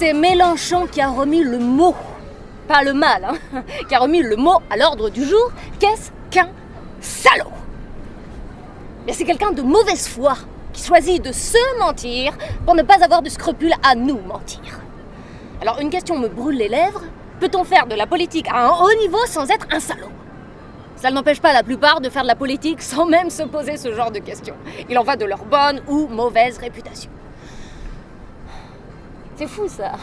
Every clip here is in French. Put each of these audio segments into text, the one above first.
C'est Mélenchon qui a remis le mot, pas le mal, hein, qui a remis le mot à l'ordre du jour. Qu'est-ce qu'un salaud? Mais c'est quelqu'un de mauvaise foi qui choisit de se mentir pour ne pas avoir de scrupule à nous mentir. Alors une question me brûle les lèvres. Peut-on faire de la politique à un haut niveau sans être un salaud? Ça n'empêche pas la plupart de faire de la politique sans même se poser ce genre de questions. Il en va de leur bonne ou mauvaise réputation. C'est fou ça.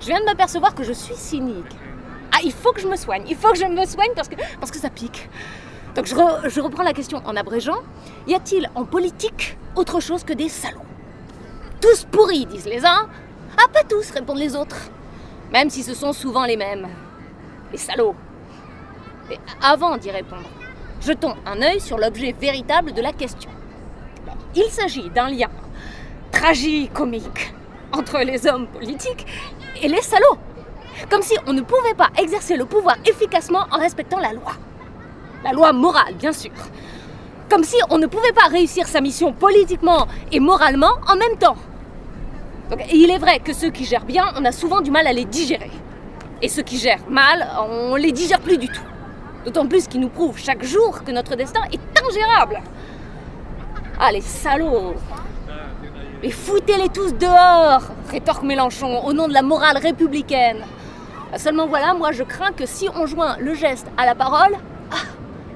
Je viens de m'apercevoir que je suis cynique. Ah, il faut que je me soigne. Il faut que je me soigne parce que ça pique. Donc je reprends la question en abrégeant. Y a-t-il en politique autre chose que des salauds? Tous pourris, disent les uns. Ah, pas tous, répondent les autres. Même si ce sont souvent les mêmes. Les salauds. Mais avant d'y répondre, jetons un œil sur l'objet véritable de la question. Il s'agit d'un lien tragicomique entre les hommes politiques et les salauds. Comme si on ne pouvait pas exercer le pouvoir efficacement en respectant la loi. La loi morale, bien sûr. Comme si on ne pouvait pas réussir sa mission politiquement et moralement en même temps. Donc, il est vrai que ceux qui gèrent bien, on a souvent du mal à les digérer. Et ceux qui gèrent mal, on les digère plus du tout. D'autant plus qu'ils nous prouvent chaque jour que notre destin est ingérable. Ah, les salauds! Mais foutez-les tous dehors, rétorque Mélenchon, au nom de la morale républicaine. Seulement voilà, moi je crains que si on joint le geste à la parole,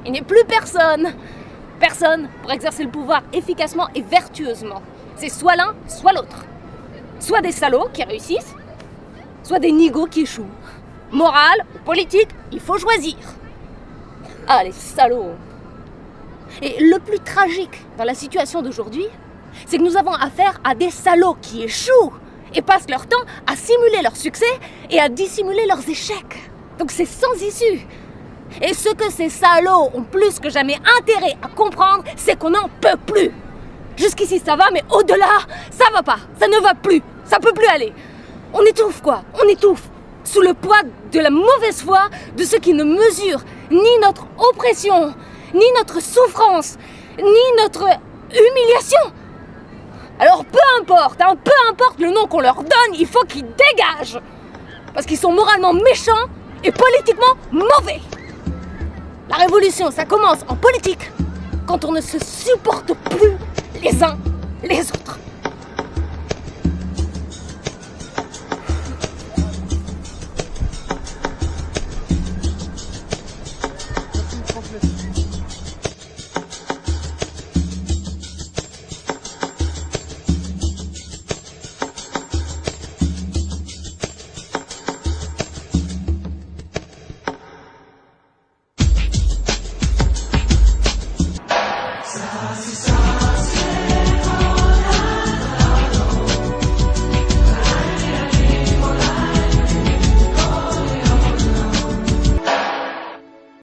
il n'y ait plus personne. Personne pour exercer le pouvoir efficacement et vertueusement. C'est soit l'un, soit l'autre. Soit des salauds qui réussissent, soit des nigauds qui échouent. Morale ou politique, il faut choisir. Ah, les salauds! Et le plus tragique dans la situation d'aujourd'hui, c'est que nous avons affaire à des salauds qui échouent et passent leur temps à simuler leur succès et à dissimuler leurs échecs. Donc c'est sans issue. Et ce que ces salauds ont plus que jamais intérêt à comprendre, c'est qu'on n'en peut plus. Jusqu'ici ça va, mais au-delà, ça va pas, ça ne va plus, ça peut plus aller. On étouffe quoi, on étouffe sous le poids de la mauvaise foi de ceux qui ne mesurent ni notre oppression, ni notre souffrance, ni notre humiliation. Alors peu importe le nom qu'on leur donne, il faut qu'ils dégagent. Parce qu'ils sont moralement méchants et politiquement mauvais. La révolution, ça commence en politique, quand on ne se supporte plus les uns les autres. Sa